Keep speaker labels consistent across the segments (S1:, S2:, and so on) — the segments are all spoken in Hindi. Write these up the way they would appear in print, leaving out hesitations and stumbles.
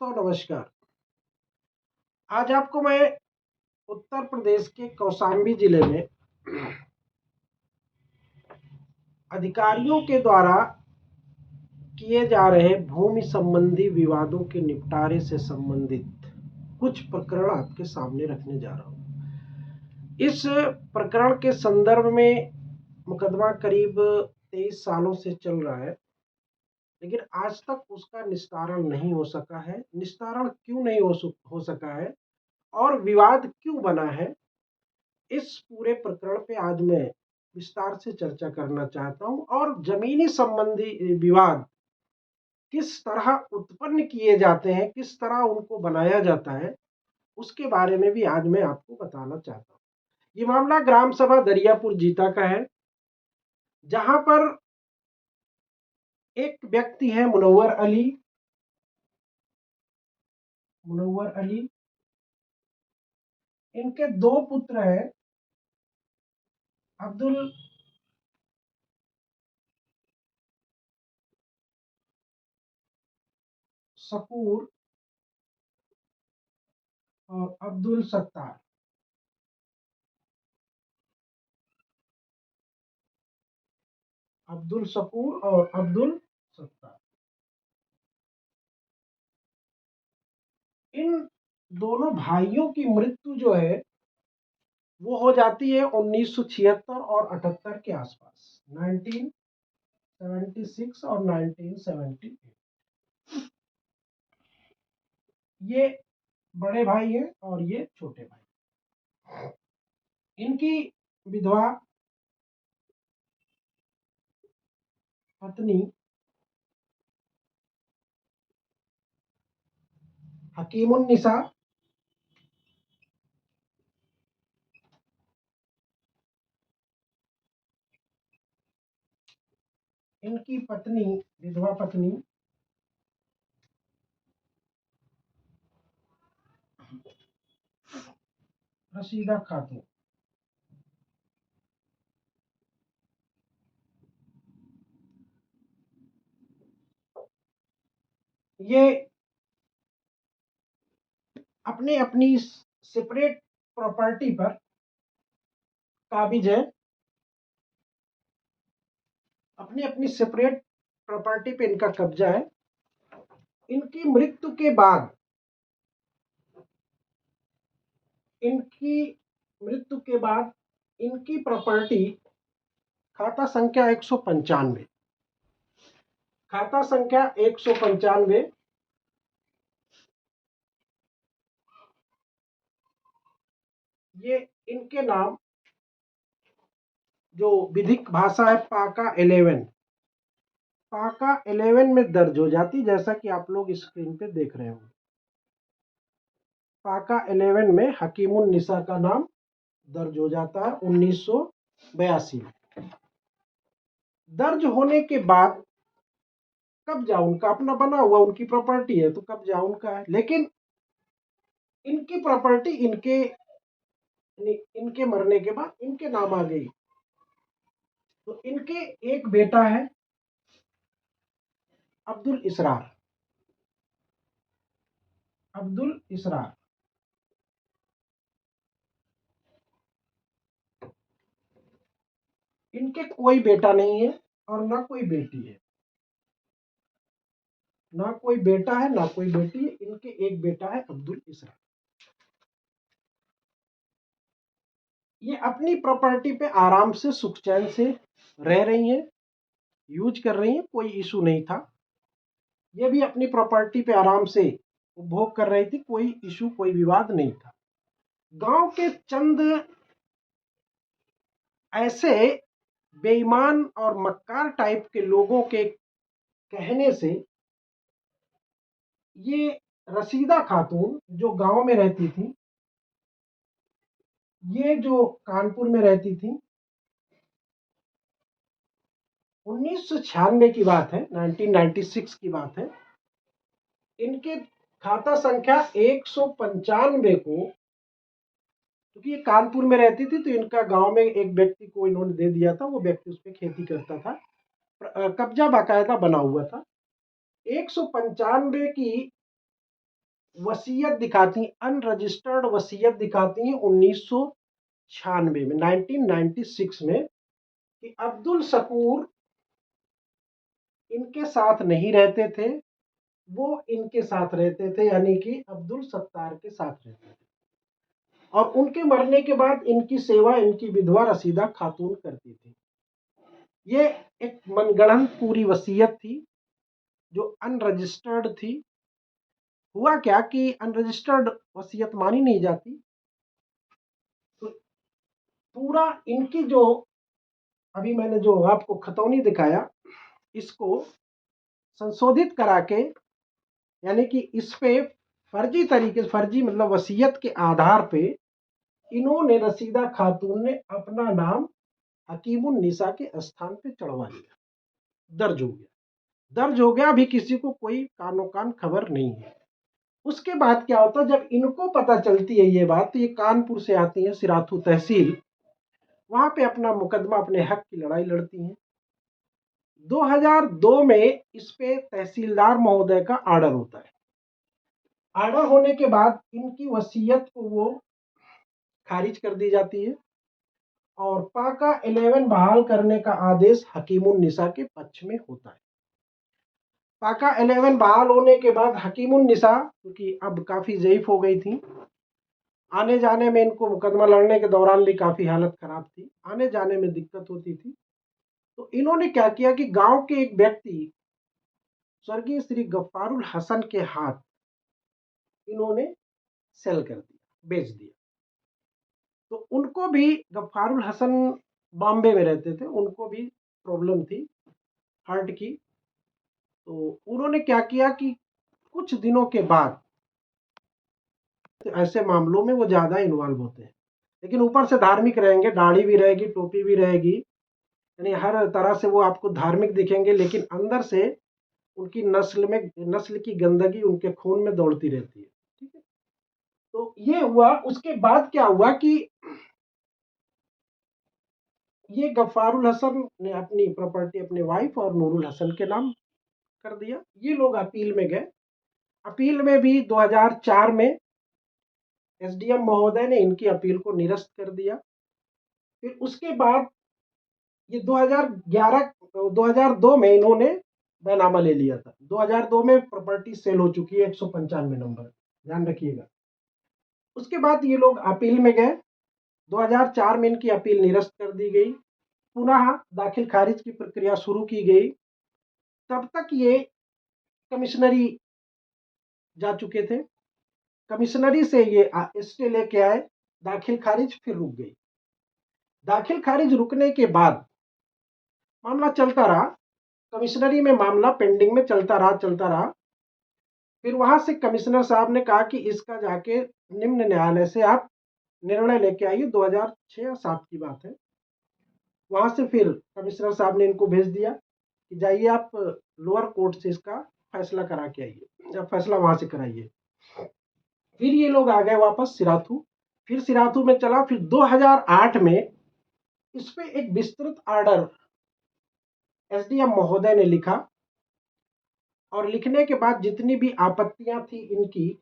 S1: दोस्तों नमस्कार। आज आपको मैं उत्तर प्रदेश के कौशाम्बी जिले में अधिकारियों के द्वारा किए जा रहे भूमि संबंधी विवादों के निपटारे से संबंधित कुछ प्रकरण आपके सामने रखने जा रहा हूं। इस प्रकरण के संदर्भ में मुकदमा करीब 23 सालों से चल रहा है, लेकिन आज तक उसका निस्तारण नहीं हो सका है। निस्तारण क्यों नहीं हो सका है और विवाद क्यों बना है, इस पूरे प्रकरण पे आज मैं विस्तार से चर्चा करना चाहता हूं। और जमीनी संबंधी विवाद किस तरह उत्पन्न किए जाते हैं, किस तरह उनको बनाया जाता है, उसके बारे में भी आज मैं आपको बताना चाहता हूं। ये मामला ग्राम सभा दरियापुर जीता का है, जहां पर एक व्यक्ति है मुनव्वर अली। इनके दो पुत्र हैं, अब्दुल शकूर और अब्दुल सत्तार। अब्दुल शकूर और अब्दुल सत्तार। इन दोनों भाइयों की मृत्यु जो है वो हो जाती है 1976 और 78 के आसपास, 1976 और 1978। ये बड़े भाई हैं और ये छोटे भाई। इनकी विधवा पत्नी हकीमुन्निसा, इनकी विधवा पत्नी रशीदा खातून। ये अपने अपनी सेपरेट प्रॉपर्टी पर काबिज है। अपनी अपनी सेपरेट प्रॉपर्टी पे इनका कब्जा है। इनकी मृत्यु के बाद इनकी प्रॉपर्टी खाता संख्या 195, ये इनके नाम जो विधिक भाषा है पाका 11 में दर्ज हो जाती, जैसा कि आप लोग स्क्रीन पे देख रहे होंगे। पाका 11 में हकीमुन्निसा का नाम दर्ज हो जाता है 1982 में। दर्ज होने के बाद कब्जा उनका अपना बना हुआ, उनकी प्रॉपर्टी है तो कब्जा उनका है। लेकिन इनकी प्रॉपर्टी इनके मरने के बाद इनके नाम आ गई। तो इनके एक बेटा है अब्दुल इसरार। इनके कोई बेटा नहीं है और ना कोई बेटी है, ना कोई बेटा है ना कोई बेटी है। इनके एक बेटा है अब्दुल इसरार। ये अपनी प्रॉपर्टी पे आराम से सुख चैन से रह रही हैं, यूज कर रही हैं, कोई इशू नहीं था। ये भी अपनी प्रॉपर्टी पे आराम से उपभोग कर रही थी, कोई इशू कोई विवाद नहीं था। गांव के चंद ऐसे बेईमान और मक्कार टाइप के लोगों के कहने से ये रशीदा खातून जो गांव में रहती थी, ये जो कानपुर में रहती थी, 1996 की बात है, 1996 की बात है। इनके खाता संख्या 195 को, क्योंकि ये कानपुर में रहती थी तो इनका गांव में एक व्यक्ति को इन्होंने दे दिया था, वो व्यक्ति उस पर खेती करता था, कब्जा बाकायदा बना हुआ था। 195 की वसीयत दिखाती, अनरजिस्टर्ड वसीयत दिखाती हैं 1996 में, 1996 में, कि अब्दुल शकूर इनके साथ नहीं रहते थे, वो इनके साथ रहते थे, यानी कि अब्दुल सत्तार के साथ रहते थे। और उनके मरने के बाद इनकी सेवा इनकी विधवा रसीदा खातून करती थी। ये एक मनगढ़ंत पूरी वसीयत थी जो अनरजिस्टर्ड थी। हुआ क्या कि अनरजिस्टर्ड वसीयत मानी नहीं जाती, तो पूरा इनकी जो अभी मैंने जो आपको खतौनी दिखाया, इसको संशोधित करा के, यानी कि इस पे फर्जी तरीके से, फर्जी मतलब वसीयत के आधार पे इन्होंने, रसीदा खातून ने अपना नाम हकीमुन निसा के स्थान पे चढ़वा लिया। दर्ज हो गया, दर्ज हो गया, अभी किसी को कोई कानो कान खबर नहीं है। उसके बाद क्या होता, जब इनको पता चलती है ये बात, तो ये कानपुर से आती है सिराथू तहसील, वहां पे अपना मुकदमा, अपने हक की लड़ाई लड़ती हैं। 2002 में इस पे तहसीलदार महोदय का आर्डर होता है। आर्डर होने के बाद इनकी वसीयत को वो खारिज कर दी जाती है और पाका 11 बहाल करने का आदेश हकीमुन निसा के पक्ष में होता है। पाका 11 बहाल होने के बाद हकीमुन निसा, क्योंकि अब काफी ज़ईफ हो गई थी, आने जाने में, इनको मुकदमा लड़ने के दौरान भी काफी हालत खराब थी, आने जाने में दिक्कत होती थी, तो इन्होंने क्या किया कि गांव के एक व्यक्ति स्वर्गीय श्री गफ्फारुल हसन के हाथ इन्होंने सेल कर दिया, बेच दिया। तो उनको भी, गफ्फारुल हसन बॉम्बे में रहते थे, उनको भी प्रॉब्लम थी हार्ट की, तो उन्होंने क्या किया कि कुछ दिनों के बाद, ऐसे मामलों में वो ज्यादा इन्वॉल्व होते हैं, लेकिन ऊपर से धार्मिक रहेंगे, दाढ़ी भी रहेगी, टोपी भी रहेगी, यानी हर तरह से वो आपको धार्मिक दिखेंगे, लेकिन अंदर से उनकी नस्ल की गंदगी उनके खून में दौड़ती रहती है। ठीक है, तो ये हुआ। उसके बाद क्या हुआ कि ये गफ्फारुल हसन ने अपनी प्रॉपर्टी अपने वाइफ और नूरुल हसन के नाम कर दिया। ये लोग अपील में गए, अपील में भी 2004 में एसडीएम महोदय ने इनकी अपील को निरस्त कर दिया। फिर उसके बाद ये 2002 में इन्होंने बैनामा ले लिया था। 2002 में प्रॉपर्टी सेल हो चुकी है, 195 नंबर, ध्यान रखिएगा। उसके बाद ये लोग अपील में गए, 2004 में इनकी अपील निरस्त कर दी गई, पुनः दाखिल खारिज की प्रक्रिया शुरू की गई। तब तक ये कमिश्नरी जा चुके थे, कमिश्नरी से ये स्टे लेके आए, दाखिल खारिज फिर रुक गई। दाखिल खारिज रुकने के बाद मामला चलता रहा, कमिश्नरी में मामला पेंडिंग में चलता रहा। फिर वहां से कमिश्नर साहब ने कहा कि इसका जाके निम्न न्यायालय से आप निर्णय लेके आइए, 2006 या 7 की बात है। वहां से फिर कमिश्नर साहब ने इनको भेज दिया कि जाइए आप लोअर कोर्ट से इसका फैसला करा के आइए, या फैसला वहां से कराइए। फिर ये लोग आ गए वापस सिराथू, फिर सिराथू में चला। फिर 2008 में इस पे एक विस्तृत आर्डर एसडीएम महोदय ने लिखा, और लिखने के बाद जितनी भी आपत्तियां थी इनकी,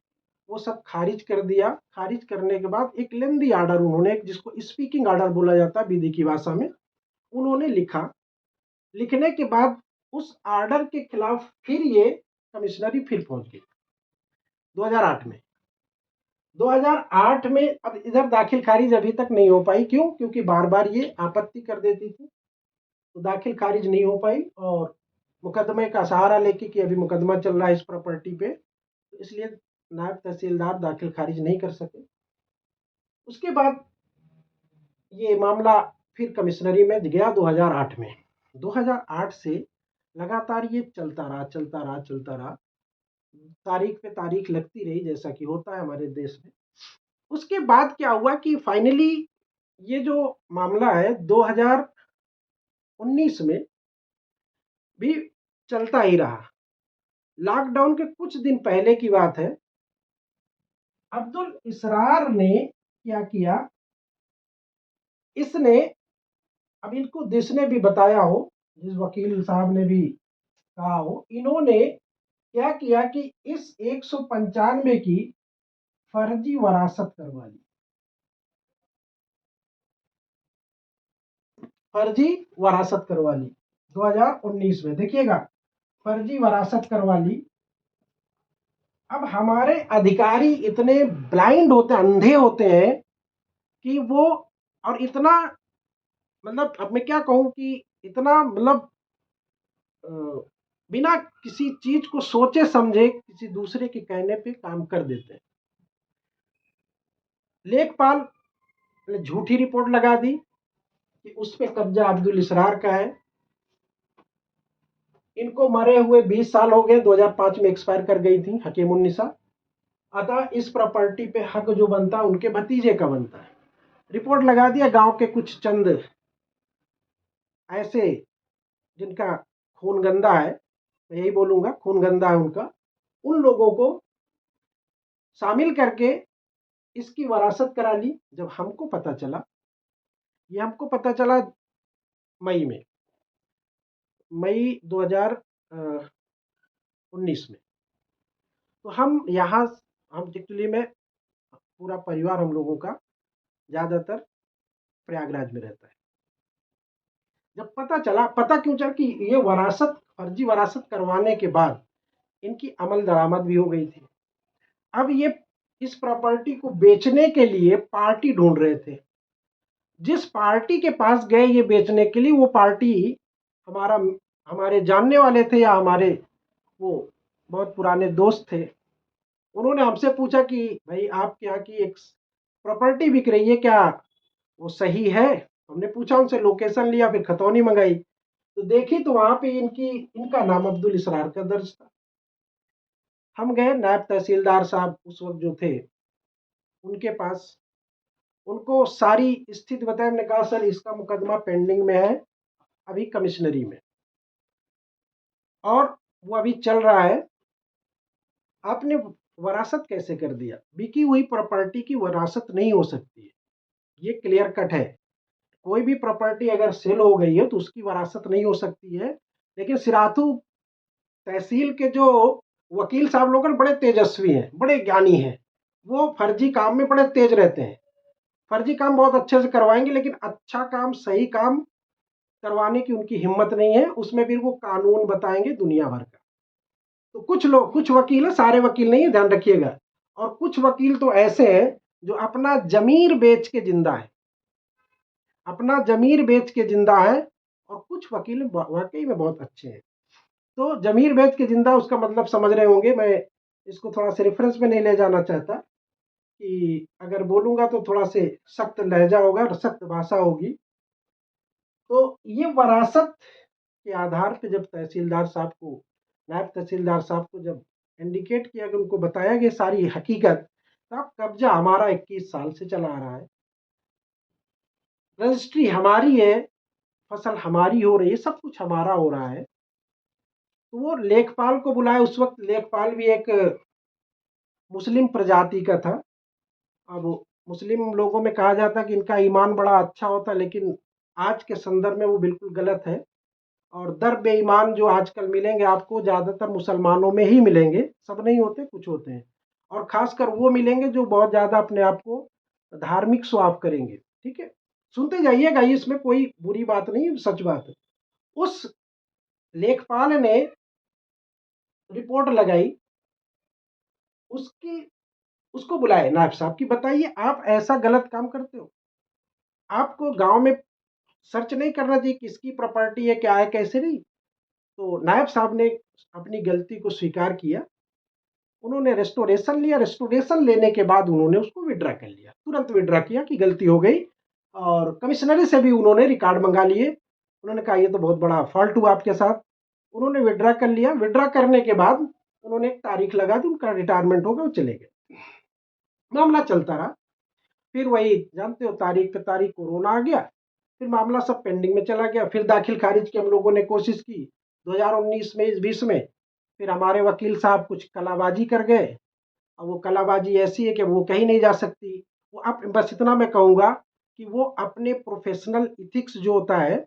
S1: वो सब खारिज कर दिया। खारिज करने के बाद एक लेंदी आर्डर उन्होंने, जिसको स्पीकिंग आर्डर बोला जाता है विधि की भाषा में, उन्होंने लिखा। लिखने के बाद उस आर्डर के खिलाफ फिर ये कमिश्नरी फिर पहुंच गई 2008 में। 2008 में अब इधर दाखिल खारिज अभी तक नहीं हो पाई, क्यों? क्योंकि बार बार ये आपत्ति कर देती थी, तो दाखिल खारिज नहीं हो पाई। और मुकदमे का सहारा लेके कि अभी मुकदमा चल रहा है इस प्रॉपर्टी पे, तो इसलिए नायब तहसीलदार दाखिल खारिज नहीं कर सके। उसके बाद ये मामला फिर कमिश्नरी में गया 2008 में। 2008 से लगातार ये चलता रहा, तारीख पे तारीख लगती रही, जैसा कि होता है हमारे देश में। उसके बाद क्या हुआ कि फाइनली ये जो मामला है 2019 में भी चलता ही रहा। लॉकडाउन के कुछ दिन पहले की बात है, अब्दुल इसरार ने क्या किया, इसने, अब इनको जिसने भी बताया हो, जिस वकील साहब ने भी कहा हो, इन्होंने क्या किया कि इस 195 की फर्जी वरासत करवा ली। फर्जी वरासत करवा ली 2019 में, देखिएगा, फर्जी वरासत करवा ली। अब हमारे अधिकारी इतने ब्लाइंड होते हैं, अंधे होते हैं कि वो, और इतना, मतलब अब मैं क्या कहूं कि इतना, मतलब बिना किसी चीज को सोचे समझे किसी दूसरे के कहने पे काम कर देते हैं। लेखपाल ने झूठी रिपोर्ट लगा दी कि उस पे कब्जा अब्दुल इसरार का है। इनको मरे हुए 20 साल हो गए, 2005 में एक्सपायर कर गई थी हकीमुन्निसा। अतः इस प्रॉपर्टी पे हक जो बनता है उनके भतीजे का बनता है। रिपोर्ट लगा दिया। गांव के कुछ चंद ऐसे जिनका खून गंदा है, मैं यही बोलूंगा, खून गंदा है उनका, उन लोगों को शामिल करके इसकी वरासत करा ली। जब हमको पता चला, ये हमको पता चला मई में, मई 2019 में। तो हम यहाँ, हम एक्चुअली में पूरा परिवार हम लोगों का ज़्यादातर प्रयागराज में रहता है। जब पता चला, पता क्यों चला कि ये वरासत, फर्जी वरासत करवाने के बाद इनकी अमल दरामद भी हो गई थी। अब ये इस प्रॉपर्टी को बेचने के लिए पार्टी ढूंढ रहे थे। जिस पार्टी के पास गए ये बेचने के लिए, वो पार्टी हमारा हमारे जानने वाले थे, या हमारे वो बहुत पुराने दोस्त थे। उन्होंने हमसे पूछा कि भाई आपके यहाँ की एक प्रॉपर्टी बिक रही है, क्या वो सही है? हमने पूछा उनसे, लोकेशन लिया, फिर खतौनी मंगाई, तो देखी तो वहां पे इनका नाम अब्दुल इसरार का दर्ज था। हम गए, नायब तहसीलदार साहब उस वक्त जो थे उनके पास, उनको सारी स्थिति बताई। हमने कहा सर इसका मुकदमा पेंडिंग में है अभी कमिश्नरी में, और वो अभी चल रहा है। आपने वरासत कैसे कर दिया? बिकी हुई प्रॉपर्टी की वरासत नहीं हो सकती है, ये क्लियर कट है। कोई भी प्रॉपर्टी अगर सेल हो गई है तो उसकी वरासत नहीं हो सकती है। लेकिन सिराथू तहसील के जो वकील साहब लोग बड़े तेजस्वी हैं, बड़े ज्ञानी हैं। वो फर्जी काम में बड़े तेज रहते हैं। फर्जी काम बहुत अच्छे से करवाएंगे, लेकिन अच्छा काम, सही काम करवाने की उनकी हिम्मत नहीं है। उसमें भी वो कानून बताएंगे दुनिया भर का। तो कुछ लोग, कुछ वकील है, सारे वकील नहीं है, ध्यान रखिएगा। और कुछ वकील तो ऐसे हैं जो अपना जमीर बेच के जिंदा है, अपना जमीर बेच के जिंदा है। और कुछ वकील वाकई में बहुत अच्छे हैं। तो जमीर बेच के जिंदा, उसका मतलब समझ रहे होंगे। मैं इसको थोड़ा सा रेफरेंस में नहीं ले जाना चाहता कि अगर बोलूंगा तो थोड़ा से सख्त लहजा होगा और सख्त भाषा होगी। तो ये वरासत के आधार पे जब तहसीलदार साहब को, नायब तहसीलदार साहब को जब इंडिकेट किया, कि उनको बताया गया सारी हकीकत, तब कब्जा हमारा 21 साल से चला आ रहा है, रजिस्ट्री हमारी है, फसल हमारी हो रही है, सब कुछ हमारा हो रहा है। तो वो लेखपाल को बुलाया। उस वक्त लेखपाल भी एक मुस्लिम प्रजाति का था। अब मुस्लिम लोगों में कहा जाता कि इनका ईमान बड़ा अच्छा होता, लेकिन आज के संदर्भ में वो बिल्कुल गलत है। और दर बेईमान जो आजकल मिलेंगे आपको, ज़्यादातर मुसलमानों में ही मिलेंगे, सब नहीं होते, कुछ होते हैं। और खासकर वो मिलेंगे जो बहुत ज़्यादा अपने आप को धार्मिक स्वाब करेंगे। ठीक है, सुनते जाइएगा, इसमें कोई बुरी बात नहीं, सच बात है। उस लेखपाल ने रिपोर्ट लगाई, उसकी उसको बुलाए नायब साहब की, बताइए आप ऐसा गलत काम करते हो? आपको गांव में सर्च नहीं करना चाहिए किसकी प्रॉपर्टी है, क्या है, कैसे नहीं? तो नायब साहब ने अपनी गलती को स्वीकार किया। उन्होंने रेस्टोरेशन लिया। रेस्टोरेशन लेने के बाद उन्होंने उसको विड्रा कर लिया, तुरंत विड्रा किया कि गलती हो गई। और कमिश्नरी से भी उन्होंने रिकॉर्ड मंगा लिए। उन्होंने कहा ये तो बहुत बड़ा फॉल्ट हुआ आपके साथ। उन्होंने विड्रा कर लिया। विड्रा करने के बाद उन्होंने एक तारीख लगा दी, उनका रिटायरमेंट होगा, वो चले गए। मामला चलता रहा। फिर वही जानते हो, तारीख पे तारीख कोरोना आ गया, फिर मामला सब पेंडिंग में चला गया। फिर दाखिल खारिज की हम लोगों ने कोशिश की 2019 में, इस 20 में। फिर हमारे वकील साहब कुछ कलाबाजी कर गए। अब वो कलाबाजी ऐसी है कि वो कहीं नहीं जा सकती। वो अब बस इतना मैं कहूँगा कि वो अपने प्रोफेशनल इथिक्स जो होता है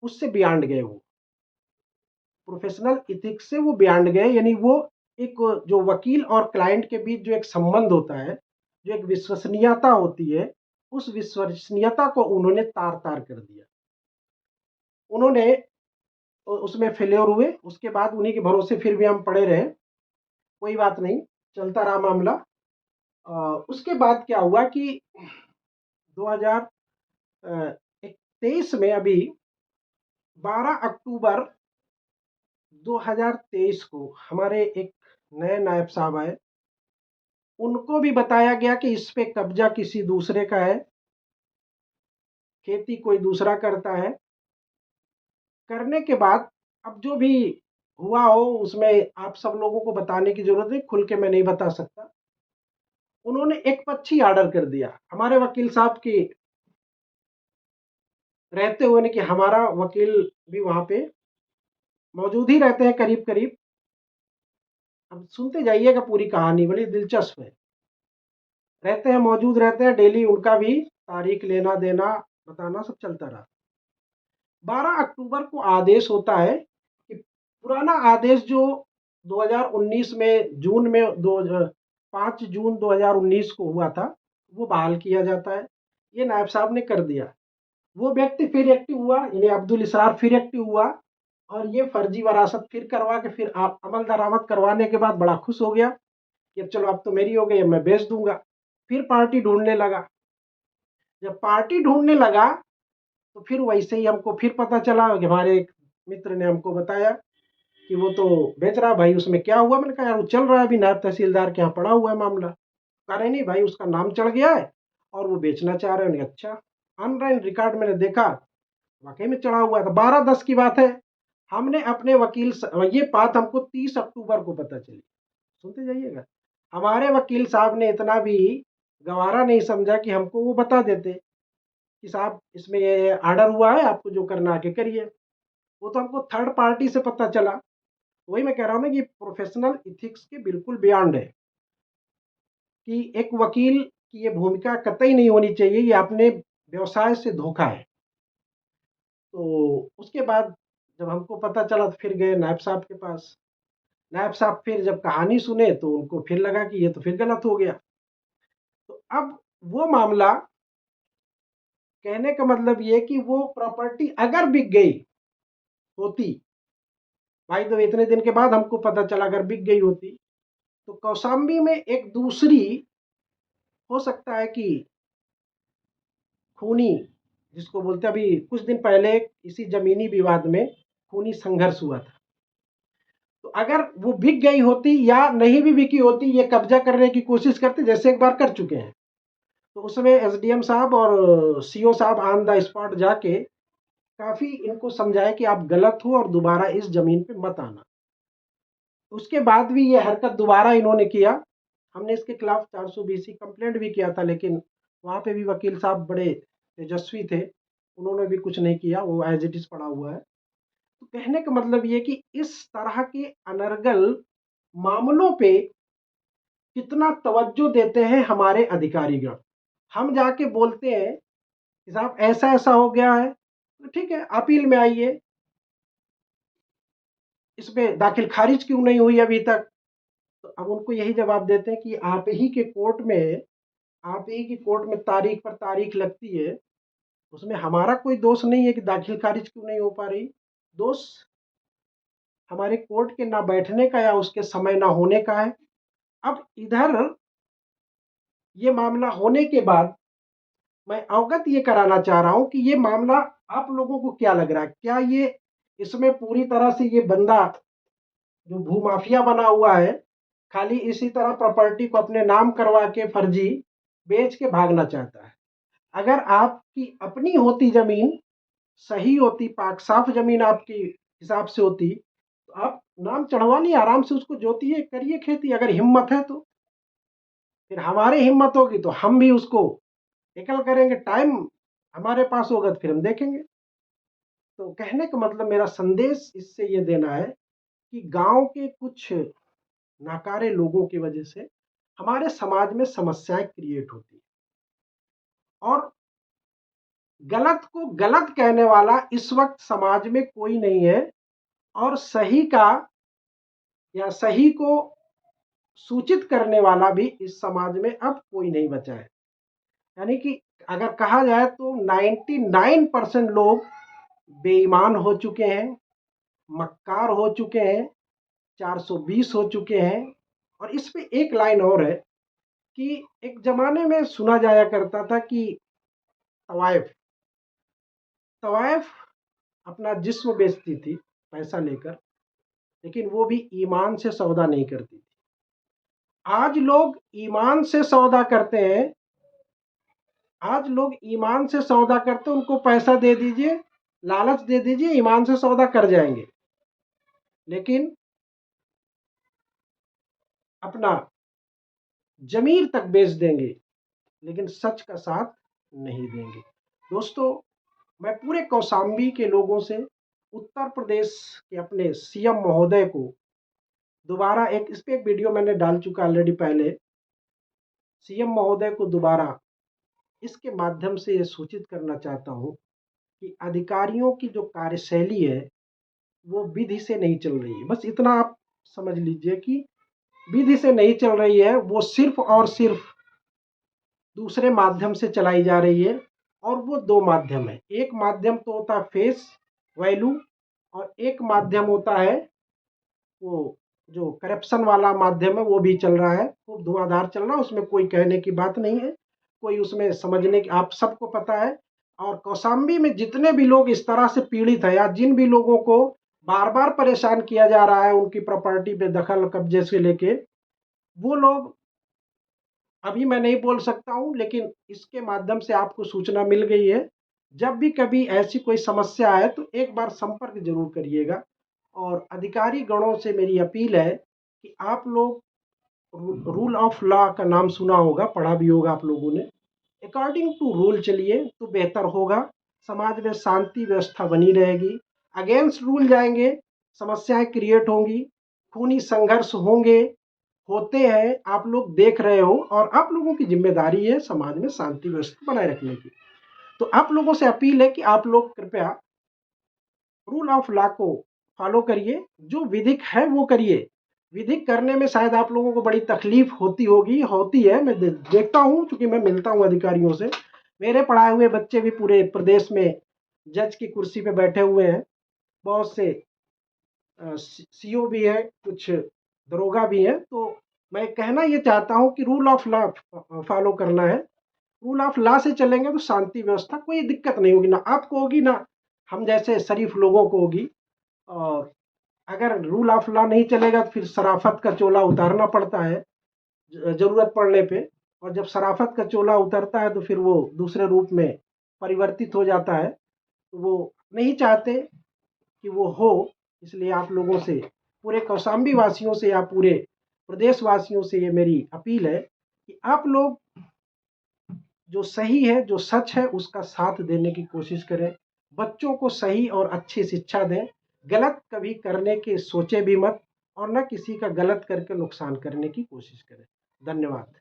S1: उससे बियॉन्ड गए। वो प्रोफेशनल इथिक्स से वो बियॉन्ड गए, यानी वो एक जो वकील और क्लाइंट के बीच जो एक संबंध होता है, जो एक विश्वसनीयता होती है, उस विश्वसनीयता को उन्होंने तार तार कर दिया। उन्होंने उसमें फेल्योर हुए। उसके बाद उन्हीं के भरोसे फिर भी हम पड़े रहे, कोई बात नहीं, चलता रहा मामला। उसके बाद क्या हुआ कि 2023 में अभी 12 अक्टूबर 2023 को हमारे एक नए नायब साहब आए। उनको भी बताया गया कि इस पे कब्जा किसी दूसरे का है, खेती कोई दूसरा करता है। करने के बाद अब जो भी हुआ हो उसमें आप सब लोगों को बताने की जरूरत नहीं, खुल के मैं नहीं बता सकता। उन्होंने एक पक्षी आर्डर कर दिया हमारे वकील साहब की रहते हुए ने, कि हमारा वकील भी वहां पे मौजूद ही रहते हैं करीब करीब। अब सुनते जाइएगा, पूरी कहानी बड़ी दिलचस्प है। रहते हैं, मौजूद रहते हैं, डेली उनका भी तारीख लेना देना बताना सब चलता रहा। 12 अक्टूबर को आदेश होता है कि पुराना आदेश जो 2019 में जून में 5 जून 2019 को हुआ था, वो बहाल किया जाता है। ये नायब साहब ने कर दिया। वो व्यक्ति फिर एक्टिव हुआ, यानी अब्दुल इसरार फिर एक्टिव हुआ, और ये फर्जी वरासत फिर करवा के फिर आप अमल दरामद करवाने के बाद बड़ा खुश हो गया कि अब चलो अब तो मेरी हो गई, अब मैं बेच दूंगा। फिर पार्टी ढूंढने लगा। जब पार्टी ढूंढने लगा तो फिर वैसे ही हमको फिर पता चला कि हमारे एक मित्र ने हमको बताया कि वो तो बेच रहा। भाई उसमें क्या हुआ? मैंने कहा यार वो चल रहा है, अभी नायब तहसीलदार के यहाँ पड़ा हुआ है मामला। कह रहे नहीं भाई, उसका नाम चढ़ गया है और वो बेचना चाह रहे हैं। अच्छा, ऑनलाइन रिकॉर्ड मैंने देखा, वाकई में चढ़ा हुआ था। 12/10 की बात है। हमने अपने वकील ये बात हमको 30 अक्टूबर को पता चली। सुनते जाइएगा। हमारे वकील साहब ने इतना भी गवारा नहीं समझा कि हमको वो बता देते कि साहब इसमें ये ऑर्डर हुआ है, आपको जो करना आके करिए। वो तो हमको थर्ड पार्टी से पता चला। वही मैं कह रहा हूँ ना कि प्रोफेशनल इथिक्स के बिल्कुल बियॉन्ड है कि एक वकील की ये भूमिका कतई नहीं होनी चाहिए, ये अपने व्यवसाय से धोखा है। तो उसके बाद जब हमको पता चला तो फिर गए नायब साहब के पास। नायब साहब फिर जब कहानी सुने तो उनको फिर लगा कि ये तो फिर गलत हो गया। तो अब वो मामला, कहने का मतलब ये कि वो प्रॉपर्टी अगर बिक गई होती, भाई तो इतने दिन के बाद हमको पता चला, अगर बिक गई होती तो कौशाम्बी में एक दूसरी, हो सकता है कि खूनी, जिसको बोलते हैं, अभी कुछ दिन पहले इसी जमीनी विवाद में खूनी संघर्ष हुआ था। तो अगर वो बिक गई होती या नहीं भी बिकी होती, ये कब्जा करने की कोशिश करते जैसे एक बार कर चुके हैं, तो उसमें एसडीएम साहब और सीओ साहब ऑन द स्पॉट जाके काफी इनको समझाया कि आप गलत हो और दोबारा इस जमीन पे मत आना। उसके बाद भी ये हरकत दोबारा इन्होंने किया। हमने इसके खिलाफ 420 कंप्लेंट भी किया था, लेकिन वहां पे भी वकील साहब बड़े तेजस्वी थे, उन्होंने भी कुछ नहीं किया, वो एज इट इज पड़ा हुआ है। तो कहने का मतलब ये कि इस तरह के अनर्गल मामलों पे कितना तवज्जो देते हैं हमारे अधिकारीगण। हम जाके बोलते हैं कि साहब ऐसा ऐसा हो गया है, तो ठीक है अपील में आइए, इसमें दाखिल खारिज क्यों नहीं हुई अभी तक? तो अब उनको यही जवाब देते हैं कि आप ही के कोर्ट में, आप ही की कोर्ट में तारीख पर तारीख लगती है, उसमें हमारा कोई दोष नहीं है कि दाखिल खारिज क्यों नहीं हो पा रही। दोष हमारे कोर्ट के ना बैठने का या उसके समय ना होने का है। अब इधर ये मामला होने के बाद मैं अवगत ये कराना चाह रहा हूं कि ये मामला आप लोगों को क्या लग रहा है? क्या ये इसमें पूरी तरह से ये बंदा जो भूमाफिया बना हुआ है, खाली इसी तरह प्रॉपर्टी को अपने नाम करवा के फर्जी बेच के भागना चाहता है? अगर आपकी अपनी होती जमीन, सही होती, पाक साफ जमीन आपकी हिसाब से होती, तो आप नाम चढ़वा लिए, आराम से उसको जोतिए, करिए खेती, अगर हिम्मत है तो। फिर हमारी हिम्मत होगी तो हम भी उसको निकल करेंगे, टाइम हमारे पास होगा तो फिर हम देखेंगे। तो कहने का मतलब, मेरा संदेश इससे ये देना है कि गांव के कुछ नाकारे लोगों की वजह से हमारे समाज में समस्याएं क्रिएट होती है, और गलत को गलत कहने वाला इस वक्त समाज में कोई नहीं है। और सही का या सही को सूचित करने वाला भी इस समाज में अब कोई नहीं बचा है। यानी कि अगर कहा जाए तो 99% लोग बेईमान हो चुके हैं, मक्कार हो चुके हैं, 420 हो चुके हैं। और इस पे एक लाइन और है कि एक जमाने में सुना जाया करता था कि तवाइफ तवाइफ अपना जिस्म बेचती थी पैसा लेकर, लेकिन वो भी ईमान से सौदा नहीं करती थी। आज लोग ईमान से सौदा करते हैं। आज लोग ईमान से सौदा करते हैं, उनको पैसा दे दीजिए, लालच दे दीजिए, ईमान से सौदा कर जाएंगे, लेकिन अपना जमीर तक बेच देंगे, लेकिन सच का साथ नहीं देंगे। दोस्तों, मैं पूरे कौशाम्बी के लोगों से उत्तर प्रदेश के अपने सीएम महोदय को दोबारा इस पे एक वीडियो मैंने डाल चुका ऑलरेडी पहले। सीएम महोदय को दोबारा इसके माध्यम से ये सूचित करना चाहता हूँ कि अधिकारियों की जो कार्यशैली है वो विधि से नहीं चल रही है। बस इतना आप समझ लीजिए कि विधि से नहीं चल रही है, वो सिर्फ और सिर्फ दूसरे माध्यम से चलाई जा रही है। और वो दो माध्यम है, एक माध्यम तो होता है फेस वैल्यू, और एक माध्यम होता है वो जो करप्शन वाला माध्यम है, वो भी चल रहा है, खूब धुआंधार चल रहा है। उसमें कोई कहने की बात नहीं है, कोई उसमें समझने की, आप सबको पता है। और कौशाम्बी में जितने भी लोग इस तरह से पीड़ित है, या जिन भी लोगों को बार बार परेशान किया जा रहा है उनकी प्रॉपर्टी पे दखल कब्जे से लेके, वो लोग अभी मैं नहीं बोल सकता हूँ, लेकिन इसके माध्यम से आपको सूचना मिल गई है। जब भी कभी ऐसी कोई समस्या आए तो एक बार संपर्क जरूर करिएगा। और अधिकारी गणों से मेरी अपील है कि आप लोग रूल ऑफ लॉ का नाम सुना होगा, पढ़ा भी होगा आप लोगों ने। अकॉर्डिंग टू रूल चलिए तो बेहतर होगा, समाज में शांति व्यवस्था बनी रहेगी। अगेंस्ट रूल जाएंगे, समस्याएं क्रिएट होंगी, खूनी संघर्ष होंगे, होते हैं, आप लोग देख रहे हो। और आप लोगों की जिम्मेदारी है समाज में शांति व्यवस्था बनाए रखने की। तो आप लोगों से अपील है कि आप लोग कृपया रूल ऑफ लॉ को फॉलो करिए, जो विधिक है वो करिए। विधिक करने में शायद आप लोगों को बड़ी तकलीफ होती है, मैं देखता हूँ, क्योंकि मैं मिलता हूँ अधिकारियों से। मेरे पढ़ाए हुए बच्चे भी पूरे प्रदेश में जज की कुर्सी पे बैठे हुए हैं, बहुत से सीओ भी है, कुछ दरोगा भी है। तो मैं कहना ये चाहता हूँ कि रूल ऑफ लॉ फॉलो करना है। रूल ऑफ लॉ से चलेंगे तो शांति व्यवस्था कोई दिक्कत नहीं होगी, ना आपको होगी ना हम जैसे शरीफ लोगों को होगी। और अगर रूल ऑफ लॉ नहीं चलेगा तो फिर शराफत का चोला उतारना पड़ता है जरूरत पड़ने पे। और जब शराफत का चोला उतरता है तो फिर वो दूसरे रूप में परिवर्तित हो जाता है, तो वो नहीं चाहते कि वो हो। इसलिए आप लोगों से, पूरे कौशाम्बी वासियों से या पूरे प्रदेश वासियों से ये मेरी अपील है कि आप लोग जो सही है, जो सच है, उसका साथ देने की कोशिश करें। बच्चों को सही और अच्छी शिक्षा दें, गलत कभी करने के सोचे भी मत, और न किसी का गलत करके नुकसान करने की कोशिश करें। धन्यवाद।